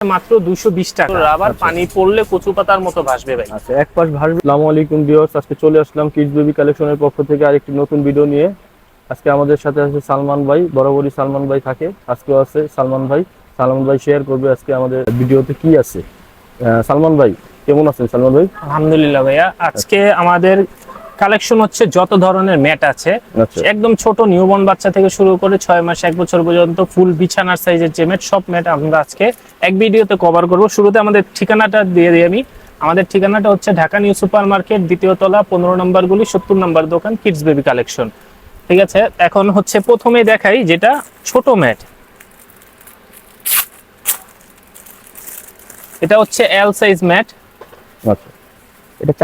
মাত্র 220 টাকা। রাবার পানি পড়লে কচু পাতার মতো ভাসবে ভাই। আচ্ছা, এক পাশ ভাসবে। আসসালামু আলাইকুম ভিউয়ার্স, আজকে চলে আসলাম কিডস বেবি কালেকশনের পক্ষ থেকে আরেকটি নতুন ভিডিও নিয়ে। আজকে আমাদের সাথে আছে সালমান ভাই, বরাবরই সালমান ভাই থাকে, আজকেও আছে সালমান ভাই। সালমান ভাই শেয়ার করবে আজকে আমাদের ভিডিওতে কি আছে। সালমান ভাই কেমন আছেন? সালমান ভাই আলহামদুলিল্লাহ ভাইয়া। আজকে আমাদের কালেকশন হচ্ছে যত ধরনের ম্যাট আছে, একদম ছোট নিউবর্ন বাচ্চা থেকে শুরু করে 6 মাস 1 বছর পর্যন্ত ফুল বিছানার সাইজের যে ম্যাট, সব ম্যাট আমরা আজকে এক ভিডিওতে কভার করব। শুরুতে আমাদের ঠিকানাটা দিয়ে দিই আমি। আমাদের ঠিকানাটা হচ্ছে ঢাকা নিউ সুপার মার্কেট, দ্বিতীয় তলা, 15 নম্বর গুলি, 70 নম্বর দোকান, কিডস বেবি কালেকশন। ঠিক আছে, এখন হচ্ছে প্রথমে দেখাই যেটা ছোট ম্যাট। এটা হচ্ছে এল সাইজ ম্যাট। আচ্ছা, এটা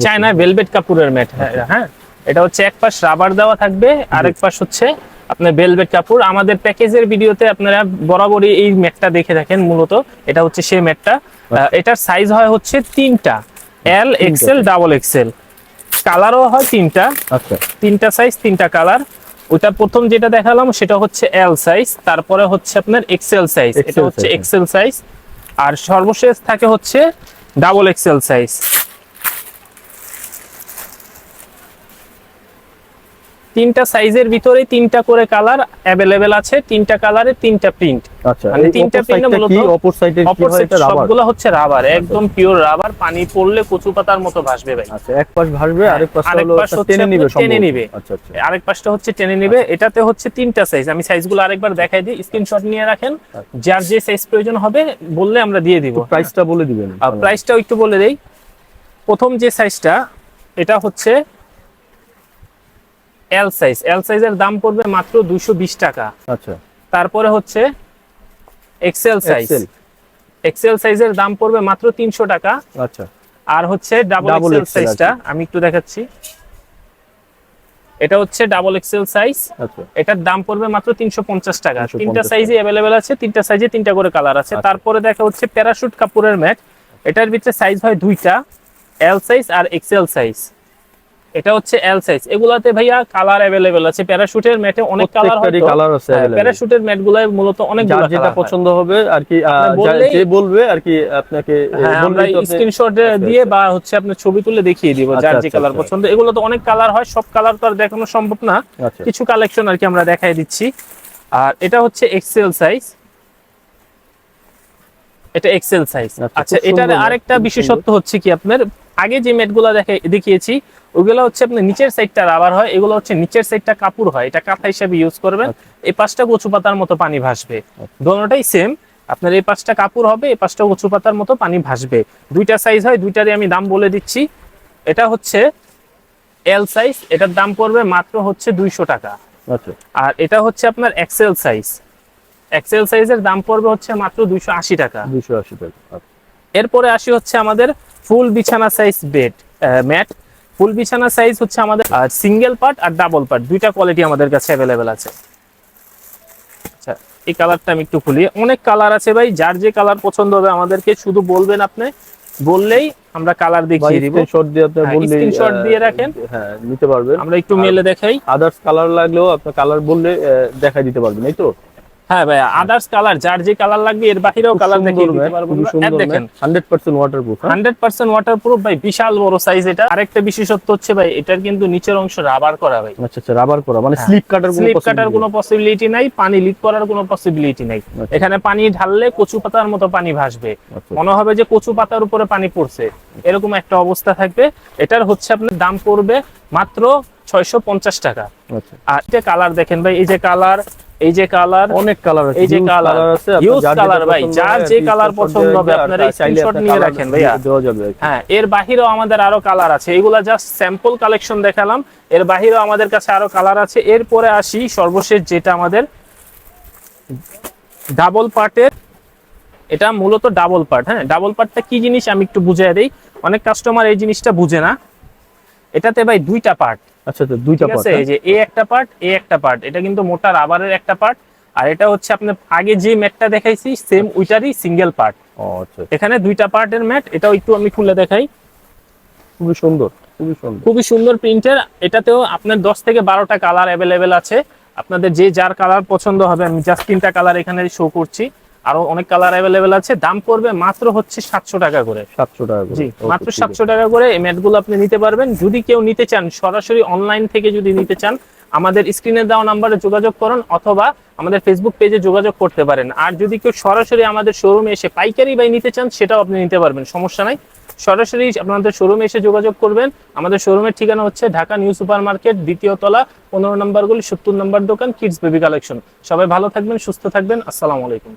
চায়না ভেলভেট কাপড়ের ম্যাট। হ্যাঁ, এটা হচ্ছে এক পাশ রাবার দেওয়া থাকবে, আরেক পাশ হচ্ছে আপনার ভেলভেট কাপড়। আমাদের প্যাকেজের ভিডিওতে আপনারা বরাবরই এই ম্যাটটা দেখে থাকেন। মূলত এটা হচ্ছে সেই ম্যাটটা। এটার সাইজ হয় হচ্ছে 3টা, এল, এক্সেল, ডাবল এক্সেল। কালারও হয় 3টা। আচ্ছা, 3টা সাইজ, 3টা কালার। ওটা প্রথম যেটা দেখালাম সেটা হচ্ছে এল সাইজ, তারপরে হচ্ছে আপনার এক্সেল সাইজ, এটা হচ্ছে এক্সেল সাইজ, আর সর্বশেষ থাকে হচ্ছে ডাবল এক্সেল সাইজ। 3টা সাইজের ভিতরে 3টা করে কালার अवेलेबल আছে, 3টা কালারে 3টা প্রিন্ট। আচ্ছা, মানে 3টা প্রিন্ট মূলত অপর সাইডে কি হয়? এটা রাবার, সবগুলো হচ্ছে রাবার, একদম পিওর রাবার। পানি পড়লে কচু পাতার মতো ভাসবে ভাই। আচ্ছা, এক পাশ ভাসবে, আরেক পাশ হলো টেনে নিবে। আচ্ছা আচ্ছা, আরেক পাশটা হচ্ছে টেনে নিবে। এটাতে হচ্ছে 3টা সাইজ। আমি সাইজগুলো আরেকবার দেখাই দিই, স্ক্রিনশট নিয়ে রাখেন। যার যে সাইজ প্রয়োজন হবে বললে আমরা দিয়ে দিব। প্রাইসটা বলে দিবেন। প্রাইসটাও একটু বলে দেই। প্রথম যে সাইজটা, এটা হচ্ছে এল সাইজ। এল সাইজের দাম পড়বে মাত্র 220 টাকা। আচ্ছা, তারপরে হচ্ছে এক্সেল সাইজ। এক্সেল সাইজের দাম পড়বে মাত্র 300 টাকা। আচ্ছা, আর হচ্ছে ডাবল এক্সেল সাইজটা আমি একটু দেখাচ্ছি। এটা হচ্ছে ডাবল এক্সেল সাইজ। আচ্ছা, এটার দাম পড়বে মাত্র 350 টাকা। 3টা সাইজে अवेलेबल আছে, 3টা সাইজে 3টা করে কালার আছে। তারপরে দেখা হচ্ছে প্যারাশুট কাপড়ের ম্যাট। এটার ভিতরে সাইজ হয় 2টা, এল সাইজ আর এক্সেল সাইজ। এটা হচ্ছে এল সাইজ। এগুলাতে ভাইয়া কালার अवेलेबल আছে। প্যারাশুটের ম্যাটে অনেক কালার হয়, কালার আছে अवेलेबल। প্যারাশুটের ম্যাটগুলাই মূলত অনেকগুলো কালার, যেটা পছন্দ হবে আর কি, যে বলবে আর কি আপনাকে আমরা স্ক্রিনশট দিয়ে বা হচ্ছে আপনার ছবি তুলে দেখিয়ে দিব যার যে কালার পছন্দ। এগুলো তো অনেক কালার হয়, সব কালার তো আর দেখানো সম্ভব না, কিছু কালেকশন আর কি আমরা দেখাই দিচ্ছি। আর এটা হচ্ছে এক্সেল সাইজ, এটা এক্সেল সাইজ। আচ্ছা, এটার আরেকটা বিশেষত্ব হচ্ছে কি, আপনার আগে যে ম্যাটগুলো দেখিয়েছি ওগুলো হচ্ছে আপনার নিচের সাইডটা রাবার হয়, এগুলো হচ্ছে নিচের সাইডটা কাপড় হয়। এটা কাঁথা হিসেবে ইউজ করবেন। এই পাশটা কচু পাতার মতো পানি ভাসবে, দোনোটাই সেম। আপনার এই পাশটা কাপড় হবে, এই পাশটা কচু পাতার মতো পানি ভাসবে। 2টা সাইজ হয়, 2টারই আমি দাম বলে দিচ্ছি। এটা হচ্ছে এল সাইজ, এটার দাম পড়বে মাত্র হচ্ছে 200 টাকা। আচ্ছা, আর এটা হচ্ছে আপনার এক্সেল সাইজ। এক্সেল সাইজের দাম পড়বে হচ্ছে মাত্র 280 টাকা। 280 টাকা। এরপরে আসি হচ্ছে আমাদের ফুল বিছানা সাইজ বেড ম্যাট। ফুল বিছানা সাইজ হচ্ছে আমাদের সিঙ্গেল পার্ট আর ডাবল পার্ট, 2টা কোয়ালিটি আমাদের কাছে अवेलेबल আছে। আচ্ছা, এই কালারটা আমি একটু খুলি। অনেক কালার আছে ভাই, যার যে কালার পছন্দ হবে আমাদেরকে শুধু বলবেন, আপনি বললেই আমরা কালার দেখিয়ে দিব। স্ক্রিনশট দিয়ে আপনি বললেই, স্ক্রিনশট দিয়ে রাখেন, হ্যাঁ নিতে পারবেন। আমরা একটু মেলে দেখাই। আদার্স কালার লাগলেও আপনি কালার বললে দেখাই দিতে পারবেন, এই তো? হ্যাঁ ভাই, আদার্স কালার যার যে কালার লাগবে এর বাহিরেও কালার দেখিয়ে দিতে পারবো। দেখেন 100% ওয়াটারপ্রুফ। 100% ওয়াটারপ্রুফ ভাই, বিশাল বড় সাইজ এটা। আরেকটা বিশেষত্ব হচ্ছে ভাই, এটার কিন্তু নিচের অংশ রাবার করা ভাই। আচ্ছা আচ্ছা, রাবার করা মানে স্লিপ কাটার কোনো পসিবিলিটি নাই, পানি লিক করার কোনো পসিবিলিটি নাই। এখানে পানি ঢাললে কচু পাতার মতো পানি ভাসবে, মনে হবে যে কচু পাতার উপরে পানি পড়ছে, এরকম একটা অবস্থা থাকবে। এটার হচ্ছে আপনার দাম পড়বে মাত্র 650 টাকা। আর এটা কালার দেখেন ভাই, এই যে কালার, এই যে কালার, অনেক কালার আছে, এই যে কালার আছে, ইউজ কালার ভাই। যার যে কালার পছন্দ হবে আপনারা স্ক্রিনশট নিয়ে রাখেন ভাইয়া, দেওয়া যাবে। হ্যাঁ, এর বাহিরেও আমাদের আরো কালার আছে। এগুলা জাস্ট স্যাম্পল কালেকশন দেখালাম, এর বাহিরেও আমাদের কাছে আরো কালার আছে। এরপরে আসি সর্বশেষ যেটা আমাদের ডাবল পার্টের। এটা মূলত ডাবল পার্ট। হ্যাঁ, ডাবল পার্টটা কি জিনিস আমি একটু বুঝিয়ে দেই, অনেক কাস্টমার এই জিনিসটা বুঝে না। এটাতে ভাই 2টা পার্ট। আচ্ছা, তো 2টা পার্ট, এই যে একটা পার্ট, একটা পার্ট। এটা কিন্তু মোটা রাবারের একটা পার্ট, আর এটা হচ্ছে আপনার আগে যে ম্যাটটা দেখাইছি সেম ওইটারই সিঙ্গেল পার্ট। আচ্ছা, এখানে 2টা পার্টের ম্যাট। এটাও একটু আমি খুলে দেখাই। খুবই সুন্দর, খুবই সুন্দর প্রিন্টের। এটাতেও আপনার 10 থেকে 12টা কালার अवेलेबल আছে। আপনাদের যে যার কালার পছন্দ হবে, আমি জাস্ট 3টা কালার এখানে শো করছি। আরো অনেক কালার অ্যাভেলেবেল আছে। দাম পড়বে মাত্র হচ্ছে 700 টাকা করে। 700 টাকা করে। জি, Okay, মাত্র ঠিক আছে। 700 টাকা করে এই ম্যাটগুলো আপনি নিতে পারবেন। যদি কেউ নিতে চান সরাসরি অনলাইন থেকে যদি নিতে চান, আমাদের স্ক্রিনে দেওয়া নাম্বারে যোগাযোগ করুন অথবা আমাদের ফেসবুক পেজে যোগাযোগ করতে পারেন। আর যদি কেউ সরাসরি আমাদের শোরুমে এসে পাইকারি বাই নিতে চান, সেটাও আপনি নিতে পারবেন, সমস্যা নাই। সরাসরি আপনাদের শোরুমে এসে যোগাযোগ করবেন। আমাদের শোরুমের ঠিকানা হচ্ছে ঢাকা নিউ সুপার মার্কেট, 2য় তলা, 15 নম্বর গলি, 70 নম্বর দোকান, কিডস বেবি কালেকশন। সবাই ভালো থাকবেন, সুস্থ থাকবেন। আসসালামু আলাইকুম।